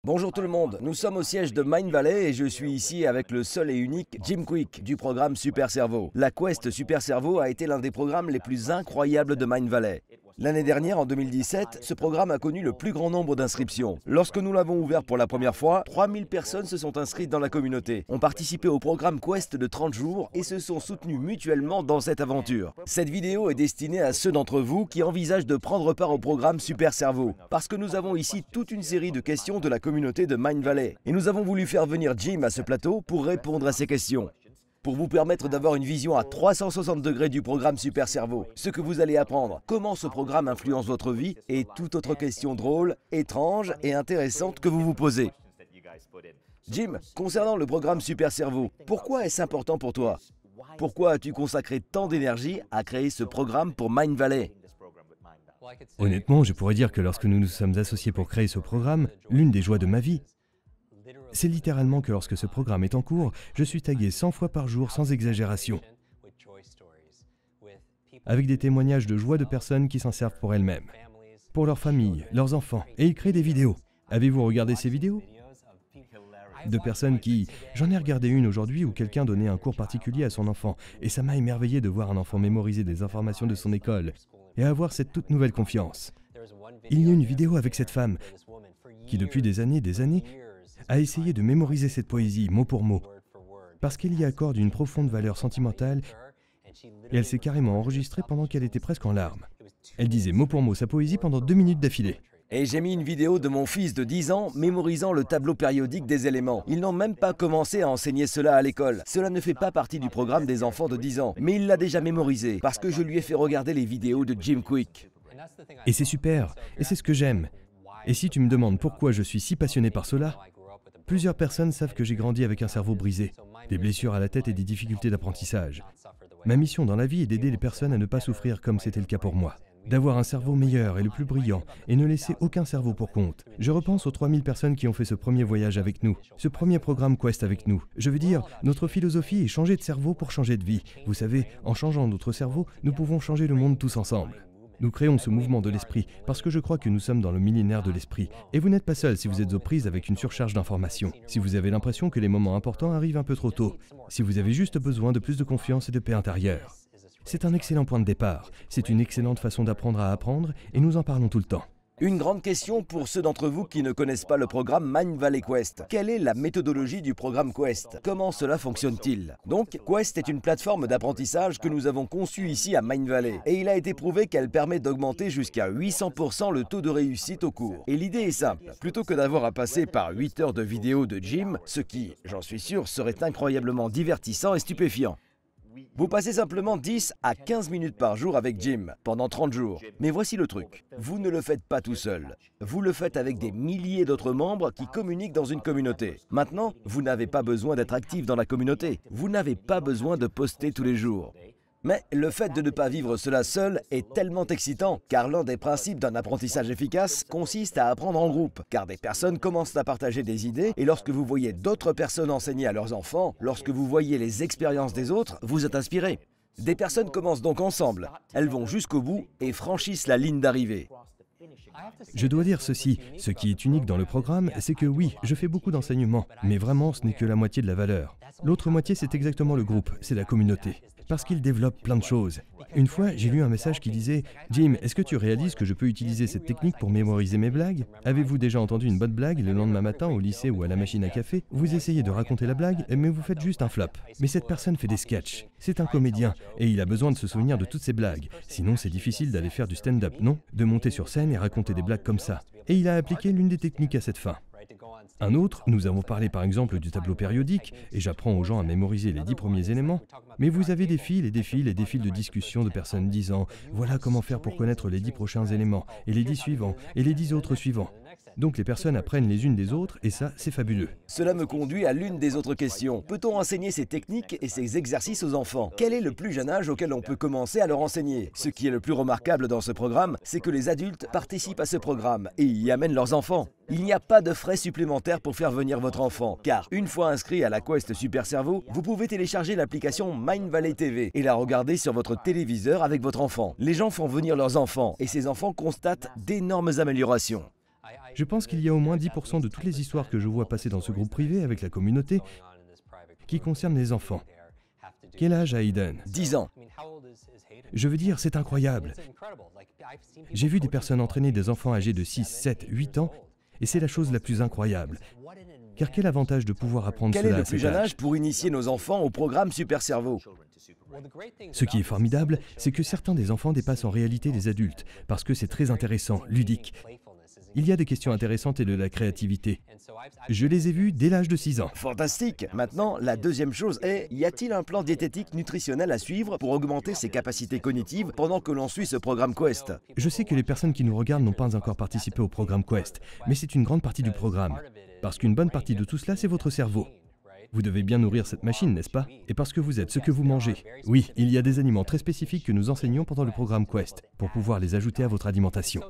Bonjour tout le monde, nous sommes au siège de Mindvalley et je suis ici avec le seul et unique Jim Kwik du programme Super Cerveau. La Quest Super Cerveau a été l'un des programmes les plus incroyables de Mindvalley. L'année dernière, en 2017, ce programme a connu le plus grand nombre d'inscriptions. Lorsque nous l'avons ouvert pour la première fois, 3000 personnes se sont inscrites dans la communauté, ont participé au programme Quest de 30 jours et se sont soutenus mutuellement dans cette aventure. Cette vidéo est destinée à ceux d'entre vous qui envisagent de prendre part au programme Super Cerveau, parce que nous avons ici toute une série de questions de la communauté de Mindvalley. Et nous avons voulu faire venir Jim à ce plateau pour répondre à ces questions. Pour vous permettre d'avoir une vision à 360 degrés du programme Super Cerveau, ce que vous allez apprendre, comment ce programme influence votre vie et toute autre question drôle, étrange et intéressante que vous vous posez. Jim, concernant le programme Super Cerveau, pourquoi est-ce important pour toi? Pourquoi as-tu consacré tant d'énergie à créer ce programme pour Mindvalley? Honnêtement, je pourrais dire que lorsque nous nous sommes associés pour créer ce programme, l'une des joies de ma vie, c'est littéralement que lorsque ce programme est en cours, je suis tagué 100 fois par jour sans exagération, avec des témoignages de joie de personnes qui s'en servent pour elles-mêmes, pour leur famille, leurs enfants, et ils créent des vidéos. Avez-vous regardé ces vidéos? De personnes qui... J'en ai regardé une aujourd'hui où quelqu'un donnait un cours particulier à son enfant, et ça m'a émerveillé de voir un enfant mémoriser des informations de son école, et avoir cette toute nouvelle confiance. Il y a une vidéo avec cette femme, qui depuis des années, a essayé de mémoriser cette poésie mot pour mot, parce qu'elle y accorde une profonde valeur sentimentale, et elle s'est carrément enregistrée pendant qu'elle était presque en larmes. Elle disait mot pour mot sa poésie pendant 2 minutes d'affilée. Et j'ai mis une vidéo de mon fils de 10 ans mémorisant le tableau périodique des éléments. Ils n'ont même pas commencé à enseigner cela à l'école. Cela ne fait pas partie du programme des enfants de 10 ans, mais il l'a déjà mémorisé, parce que je lui ai fait regarder les vidéos de Jim Kwik. Et c'est super, et c'est ce que j'aime. Et si tu me demandes pourquoi je suis si passionné par cela, plusieurs personnes savent que j'ai grandi avec un cerveau brisé, des blessures à la tête et des difficultés d'apprentissage. Ma mission dans la vie est d'aider les personnes à ne pas souffrir comme c'était le cas pour moi, d'avoir un cerveau meilleur et le plus brillant, et ne laisser aucun cerveau pour compte. Je repense aux 3000 personnes qui ont fait ce premier voyage avec nous, ce premier programme Quest avec nous. Je veux dire, notre philosophie est changer de cerveau pour changer de vie. Vous savez, en changeant notre cerveau, nous pouvons changer le monde tous ensemble. Nous créons ce mouvement de l'esprit parce que je crois que nous sommes dans le millénaire de l'esprit. Et vous n'êtes pas seul si vous êtes aux prises avec une surcharge d'informations, si vous avez l'impression que les moments importants arrivent un peu trop tôt, si vous avez juste besoin de plus de confiance et de paix intérieure. C'est un excellent point de départ, c'est une excellente façon d'apprendre à apprendre et nous en parlons tout le temps. Une grande question pour ceux d'entre vous qui ne connaissent pas le programme Mindvalley Quest. Quelle est la méthodologie du programme Quest? Comment cela fonctionne-t-il? Donc, Quest est une plateforme d'apprentissage que nous avons conçue ici à Mindvalley. Et il a été prouvé qu'elle permet d'augmenter jusqu'à 800% le taux de réussite au cours. Et l'idée est simple. Plutôt que d'avoir à passer par 8 heures de vidéos de Jim, ce qui, j'en suis sûr, serait incroyablement divertissant et stupéfiant, vous passez simplement 10 à 15 minutes par jour avec Jim, pendant 30 jours. Mais voici le truc, vous ne le faites pas tout seul. Vous le faites avec des milliers d'autres membres qui communiquent dans une communauté. Maintenant, vous n'avez pas besoin d'être actif dans la communauté. Vous n'avez pas besoin de poster tous les jours. Mais le fait de ne pas vivre cela seul est tellement excitant, car l'un des principes d'un apprentissage efficace consiste à apprendre en groupe, car des personnes commencent à partager des idées, et lorsque vous voyez d'autres personnes enseigner à leurs enfants, lorsque vous voyez les expériences des autres, vous êtes inspiré. Des personnes commencent donc ensemble, elles vont jusqu'au bout et franchissent la ligne d'arrivée. Je dois dire ceci, ce qui est unique dans le programme, c'est que oui, je fais beaucoup d'enseignements, mais vraiment ce n'est que la moitié de la valeur. L'autre moitié, c'est exactement le groupe, c'est la communauté. Parce qu'ils développent plein de choses. Une fois, j'ai lu un message qui disait « Jim, est-ce que tu réalises que je peux utiliser cette technique pour mémoriser mes blagues? Avez-vous déjà entendu une bonne blague le lendemain matin au lycée ou à la machine à café? Vous essayez de raconter la blague, mais vous faites juste un flop. Mais cette personne fait des sketchs. C'est un comédien, et il a besoin de se souvenir de toutes ses blagues. Sinon, c'est difficile d'aller faire du stand-up, non? De monter sur scène et raconter des blagues comme ça. Et il a appliqué l'une des techniques à cette fin. Un autre, nous avons parlé par exemple du tableau périodique, et j'apprends aux gens à mémoriser les 10 premiers éléments, mais vous avez des fils et des fils et des fils de discussion de personnes disant « Voilà comment faire pour connaître les 10 prochains éléments, et les 10 suivants, et les 10 autres suivants ». Donc les personnes apprennent les unes des autres, et ça, c'est fabuleux. Cela me conduit à l'une des autres questions. Peut-on enseigner ces techniques et ces exercices aux enfants? Quel est le plus jeune âge auquel on peut commencer à leur enseigner? Ce qui est le plus remarquable dans ce programme, c'est que les adultes participent à ce programme et y amènent leurs enfants. Il n'y a pas de frais supplémentaires pour faire venir votre enfant, car une fois inscrit à la Quest Super Cerveau, vous pouvez télécharger l'application Mindvalley TV et la regarder sur votre téléviseur avec votre enfant. Les gens font venir leurs enfants et ces enfants constatent d'énormes améliorations. Je pense qu'il y a au moins 10% de toutes les histoires que je vois passer dans ce groupe privé avec la communauté qui concernent les enfants. Quel âge a Hayden? 10 ans. Je veux dire, c'est incroyable. J'ai vu des personnes entraîner des enfants âgés de 6, 7, 8 ans, et c'est la chose la plus incroyable. Car quel avantage de pouvoir apprendre Quel est cela le à plus cet jeune âge? âge pour initier nos enfants au programme Super Cerveau? Ce qui est formidable, c'est que certains des enfants dépassent en réalité les adultes, parce que c'est très intéressant, ludique. Il y a des questions intéressantes et de la créativité. Je les ai vus dès l'âge de 6 ans. Fantastique. Maintenant, la deuxième chose est, y a-t-il un plan diététique nutritionnel à suivre pour augmenter ses capacités cognitives pendant que l'on suit ce programme Quest? Je sais que les personnes qui nous regardent n'ont pas encore participé au programme Quest, mais c'est une grande partie du programme. Parce qu'une bonne partie de tout cela, c'est votre cerveau. Vous devez bien nourrir cette machine, n'est-ce pas? Et parce que vous êtes ce que vous mangez. Oui, il y a des aliments très spécifiques que nous enseignons pendant le programme Quest, pour pouvoir les ajouter à votre alimentation.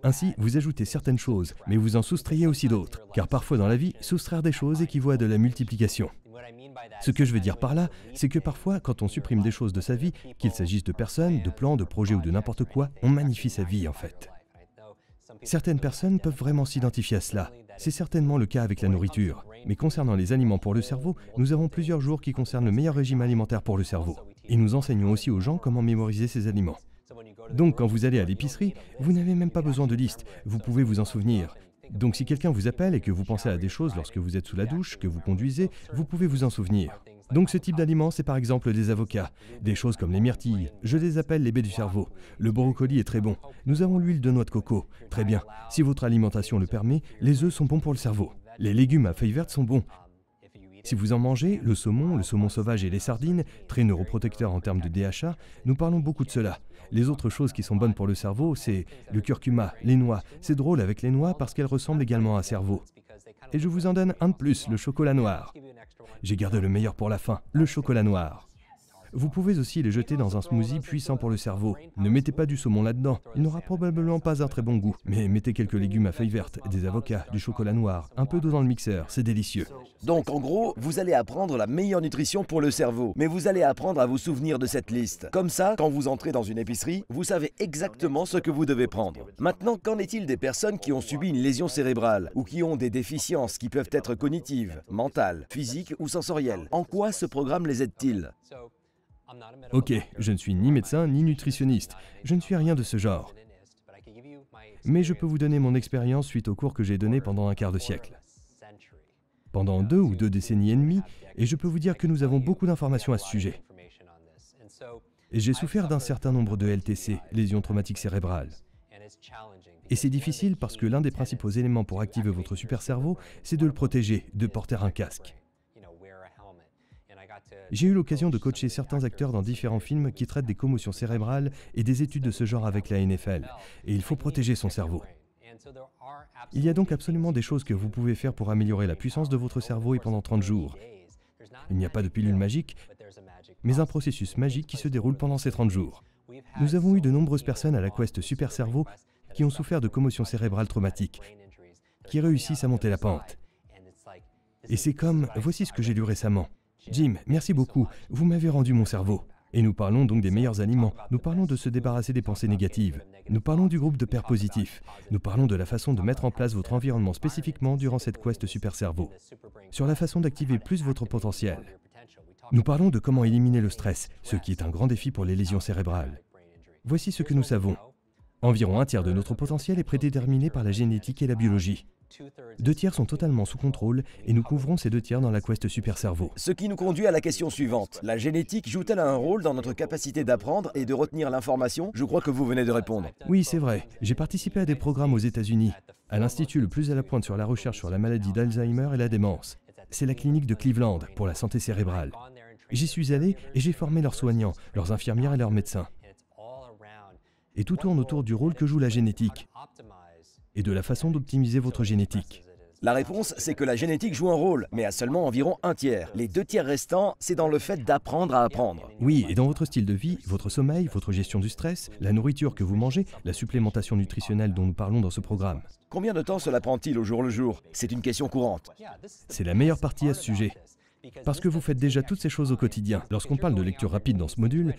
Ainsi, vous ajoutez certaines choses, mais vous en soustrayez aussi d'autres. Car parfois dans la vie, soustraire des choses équivaut à de la multiplication. Ce que je veux dire par là, c'est que parfois, quand on supprime des choses de sa vie, qu'il s'agisse de personnes, de plans, de projets ou de n'importe quoi, on magnifie sa vie en fait. Certaines personnes peuvent vraiment s'identifier à cela. C'est certainement le cas avec la nourriture. Mais concernant les aliments pour le cerveau, nous avons plusieurs jours qui concernent le meilleur régime alimentaire pour le cerveau. Et nous enseignons aussi aux gens comment mémoriser ces aliments. Donc quand vous allez à l'épicerie, vous n'avez même pas besoin de liste, vous pouvez vous en souvenir. Donc si quelqu'un vous appelle et que vous pensez à des choses lorsque vous êtes sous la douche, que vous conduisez, vous pouvez vous en souvenir. Donc ce type d'aliments, c'est par exemple des avocats, des choses comme les myrtilles, je les appelle les baies du cerveau. Le brocoli est très bon. Nous avons l'huile de noix de coco. Très bien. Si votre alimentation le permet, les œufs sont bons pour le cerveau. Les légumes à feuilles vertes sont bons. Si vous en mangez, le saumon sauvage et les sardines, très neuroprotecteurs en termes de DHA, nous parlons beaucoup de cela. Les autres choses qui sont bonnes pour le cerveau, c'est le curcuma, les noix. C'est drôle avec les noix parce qu'elles ressemblent également à un cerveau. Et je vous en donne un de plus, le chocolat noir. J'ai gardé le meilleur pour la fin, le chocolat noir. Vous pouvez aussi les jeter dans un smoothie puissant pour le cerveau. Ne mettez pas du saumon là-dedans, il n'aura probablement pas un très bon goût. Mais mettez quelques légumes à feuilles vertes, des avocats, du chocolat noir, un peu d'eau dans le mixeur, c'est délicieux. Donc en gros, vous allez apprendre la meilleure nutrition pour le cerveau, mais vous allez apprendre à vous souvenir de cette liste. Comme ça, quand vous entrez dans une épicerie, vous savez exactement ce que vous devez prendre. Maintenant, qu'en est-il des personnes qui ont subi une lésion cérébrale ou qui ont des déficiences qui peuvent être cognitives, mentales, physiques ou sensorielles? En quoi ce programme les aide-t-il? Ok, je ne suis ni médecin ni nutritionniste, je ne suis rien de ce genre. Mais je peux vous donner mon expérience suite aux cours que j'ai donnés pendant un quart de siècle. Pendant 2 ou 2 décennies et demie, et je peux vous dire que nous avons beaucoup d'informations à ce sujet. Et j'ai souffert d'un certain nombre de LTC, lésions traumatiques cérébrales. Et c'est difficile parce que l'un des principaux éléments pour activer votre super cerveau, c'est de le protéger, de porter un casque. J'ai eu l'occasion de coacher certains acteurs dans différents films qui traitent des commotions cérébrales et des études de ce genre avec la NFL. Et il faut protéger son cerveau. Il y a donc absolument des choses que vous pouvez faire pour améliorer la puissance de votre cerveau et pendant 30 jours. Il n'y a pas de pilule magique, mais un processus magique qui se déroule pendant ces 30 jours. Nous avons eu de nombreuses personnes à la Quest Super Cerveau qui ont souffert de commotions cérébrales traumatiques, qui réussissent à monter la pente. Et c'est comme, voici ce que j'ai lu récemment. Jim, merci beaucoup, vous m'avez rendu mon cerveau. Et nous parlons donc des meilleurs aliments, nous parlons de se débarrasser des pensées négatives, nous parlons du groupe de pairs positifs, nous parlons de la façon de mettre en place votre environnement spécifiquement durant cette Quest Super Cerveau, sur la façon d'activer plus votre potentiel. Nous parlons de comment éliminer le stress, ce qui est un grand défi pour les lésions cérébrales. Voici ce que nous savons. Environ un tiers de notre potentiel est prédéterminé par la génétique et la biologie. 2 tiers sont totalement sous contrôle et nous couvrons ces 2 tiers dans la Quest Super Cerveau. Ce qui nous conduit à la question suivante. La génétique joue-t-elle un rôle dans notre capacité d'apprendre et de retenir l'information? Je crois que vous venez de répondre. Oui, c'est vrai. J'ai participé à des programmes aux États-Unis, à l'institut le plus à la pointe sur la recherche sur la maladie d'Alzheimer et la démence. C'est la clinique de Cleveland pour la santé cérébrale. J'y suis allé et j'ai formé leurs soignants, leurs infirmières et leurs médecins. Et tout tourne autour du rôle que joue la génétique et de la façon d'optimiser votre génétique. La réponse, c'est que la génétique joue un rôle, mais à seulement environ un tiers. Les 2 tiers restants, c'est dans le fait d'apprendre à apprendre. Oui, et dans votre style de vie, votre sommeil, votre gestion du stress, la nourriture que vous mangez, la supplémentation nutritionnelle dont nous parlons dans ce programme. Combien de temps cela prend-il au jour le jour? C'est une question courante. C'est la meilleure partie à ce sujet. Parce que vous faites déjà toutes ces choses au quotidien. Lorsqu'on parle de lecture rapide dans ce module,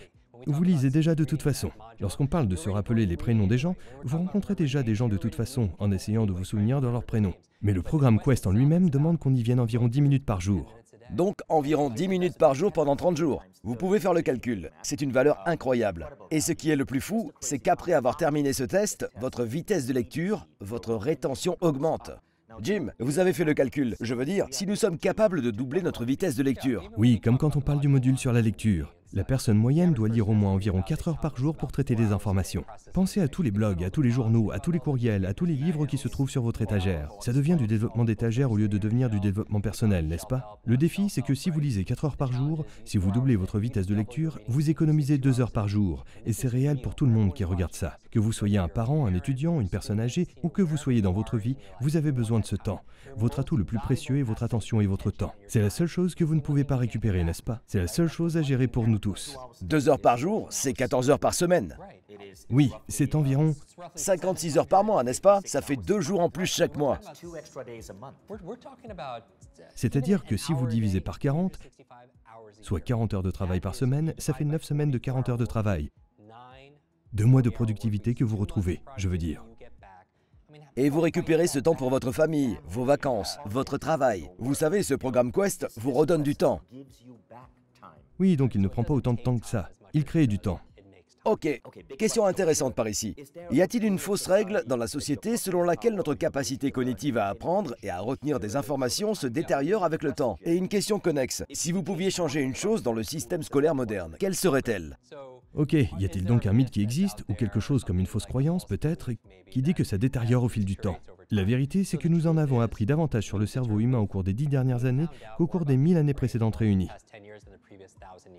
Vous lisez déjà de toute façon. Lorsqu'on parle de se rappeler les prénoms des gens, vous rencontrez déjà des gens de toute façon en essayant de vous souvenir de leurs prénoms. Mais le programme Quest en lui-même demande qu'on y vienne environ 10 minutes par jour. Donc environ 10 minutes par jour pendant 30 jours. Vous pouvez faire le calcul, c'est une valeur incroyable. Et ce qui est le plus fou, c'est qu'après avoir terminé ce test, votre vitesse de lecture, votre rétention augmente. Jim, vous avez fait le calcul. Je veux dire, si nous sommes capables de doubler notre vitesse de lecture. Oui, comme quand on parle du module sur la lecture. La personne moyenne doit lire au moins environ 4 heures par jour pour traiter des informations. Pensez à tous les blogs, à tous les journaux, à tous les courriels, à tous les livres qui se trouvent sur votre étagère. Ça devient du développement d'étagère au lieu de devenir du développement personnel, n'est-ce pas? Le défi, c'est que si vous lisez 4 heures par jour, si vous doublez votre vitesse de lecture, vous économisez 2 heures par jour. Et c'est réel pour tout le monde qui regarde ça. Que vous soyez un parent, un étudiant, une personne âgée, ou que vous soyez dans votre vie, vous avez besoin de ce temps. Votre atout le plus précieux est votre attention et votre temps. C'est la seule chose que vous ne pouvez pas récupérer, n'est-ce pas? C'est la seule chose à gérer pour nous tous. 2 heures par jour, c'est 14 heures par semaine. Oui, c'est environ 56 heures par mois, n'est-ce pas? Ça fait 2 jours en plus chaque mois. C'est-à-dire que si vous divisez par 40, soit 40 heures de travail par semaine, ça fait 9 semaines de 40 heures de travail. 2 mois de productivité que vous retrouvez, je veux dire. Et vous récupérez ce temps pour votre famille, vos vacances, votre travail. Vous savez, ce programme Quest vous redonne du temps. Oui, donc il ne prend pas autant de temps que ça. Il crée du temps. Ok, question intéressante par ici. Y a-t-il une fausse règle dans la société selon laquelle notre capacité cognitive à apprendre et à retenir des informations se détériore avec le temps? Et une question connexe, si vous pouviez changer une chose dans le système scolaire moderne, quelle serait-elle? Ok, y a-t-il donc un mythe qui existe, ou quelque chose comme une fausse croyance peut-être, qui dit que ça détériore au fil du temps? La vérité, c'est que nous en avons appris davantage sur le cerveau humain au cours des 10 dernières années qu'au cours des 1000 années précédentes réunies.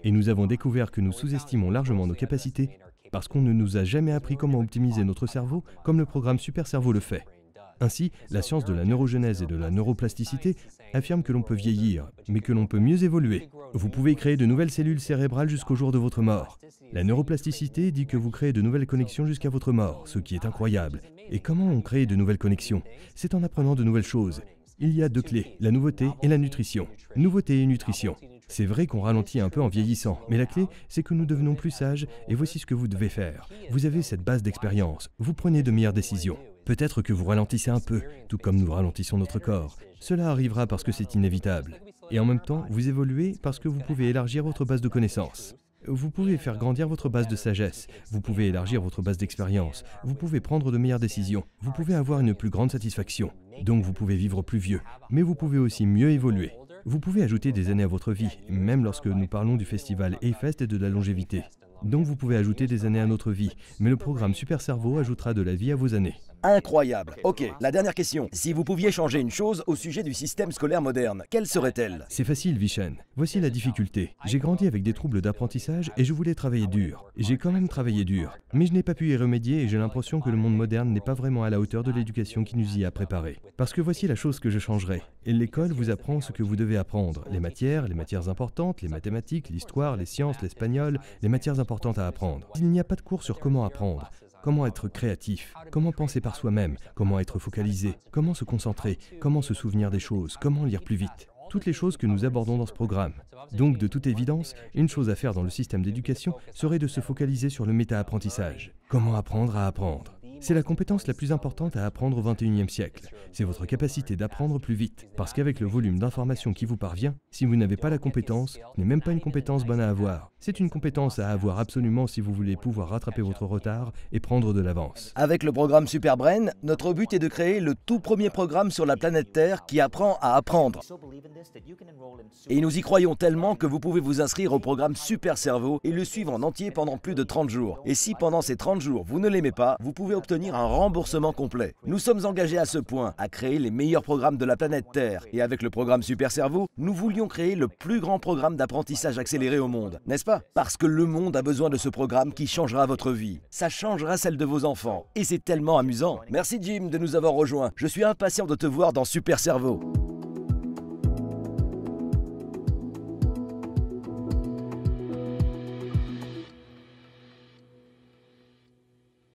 Et nous avons découvert que nous sous-estimons largement nos capacités parce qu'on ne nous a jamais appris comment optimiser notre cerveau comme le programme Super Cerveau le fait. Ainsi, la science de la neurogenèse et de la neuroplasticité affirme que l'on peut vieillir, mais que l'on peut mieux évoluer. Vous pouvez créer de nouvelles cellules cérébrales jusqu'au jour de votre mort. La neuroplasticité dit que vous créez de nouvelles connexions jusqu'à votre mort, ce qui est incroyable. Et comment on crée de nouvelles connexions? C'est en apprenant de nouvelles choses. Il y a 2 clés, la nouveauté et la nutrition. Nouveauté et nutrition. C'est vrai qu'on ralentit un peu en vieillissant, mais la clé, c'est que nous devenons plus sages et voici ce que vous devez faire. Vous avez cette base d'expérience, vous prenez de meilleures décisions. Peut-être que vous ralentissez un peu, tout comme nous ralentissons notre corps. Cela arrivera parce que c'est inévitable. Et en même temps, vous évoluez parce que vous pouvez élargir votre base de connaissances. Vous pouvez faire grandir votre base de sagesse, vous pouvez élargir votre base d'expérience, vous pouvez prendre de meilleures décisions, vous pouvez avoir une plus grande satisfaction. Donc vous pouvez vivre plus vieux, mais vous pouvez aussi mieux évoluer. Vous pouvez ajouter des années à votre vie, même lorsque nous parlons du festival A-Fest et de la longévité. Donc vous pouvez ajouter des années à notre vie, mais le programme Super Cerveau ajoutera de la vie à vos années. Incroyable. Ok, la dernière question. Si vous pouviez changer une chose au sujet du système scolaire moderne, quelle serait-elle? C'est facile, Vishen. Voici la difficulté. J'ai grandi avec des troubles d'apprentissage et je voulais travailler dur. J'ai quand même travaillé dur, mais je n'ai pas pu y remédier et j'ai l'impression que le monde moderne n'est pas vraiment à la hauteur de l'éducation qui nous y a préparés. Parce que voici la chose que je changerais. Et l'école vous apprend ce que vous devez apprendre. Les matières importantes, les mathématiques, l'histoire, les sciences, l'espagnol, les matières importantes à apprendre. Il n'y a pas de cours sur comment apprendre. Comment être créatif, comment penser par soi-même, comment être focalisé, comment se concentrer, comment se souvenir des choses, comment lire plus vite. Toutes les choses que nous abordons dans ce programme. Donc, de toute évidence, une chose à faire dans le système d'éducation serait de se focaliser sur le méta-apprentissage. Comment apprendre à apprendre? C'est la compétence la plus importante à apprendre au XXIe siècle. C'est votre capacité d'apprendre plus vite. Parce qu'avec le volume d'informations qui vous parvient, si vous n'avez pas la compétence, ce n'est même pas une compétence bonne à avoir. C'est une compétence à avoir absolument si vous voulez pouvoir rattraper votre retard et prendre de l'avance. Avec le programme Superbrain, notre but est de créer le tout premier programme sur la planète Terre qui apprend à apprendre. Et nous y croyons tellement que vous pouvez vous inscrire au programme Super Cerveau et le suivre en entier pendant plus de 30 jours. Et si pendant ces 30 jours vous ne l'aimez pas, vous pouvez obtenir un remboursement complet. Nous sommes engagés à ce point à créer les meilleurs programmes de la planète Terre. Et avec le programme Super Cerveau, nous voulions créer le plus grand programme d'apprentissage accéléré au monde, n'est-ce pas? Parce que le monde a besoin de ce programme qui changera votre vie. Ça changera celle de vos enfants. Et c'est tellement amusant. Merci Jim de nous avoir rejoints. Je suis impatient de te voir dans Super Cerveau.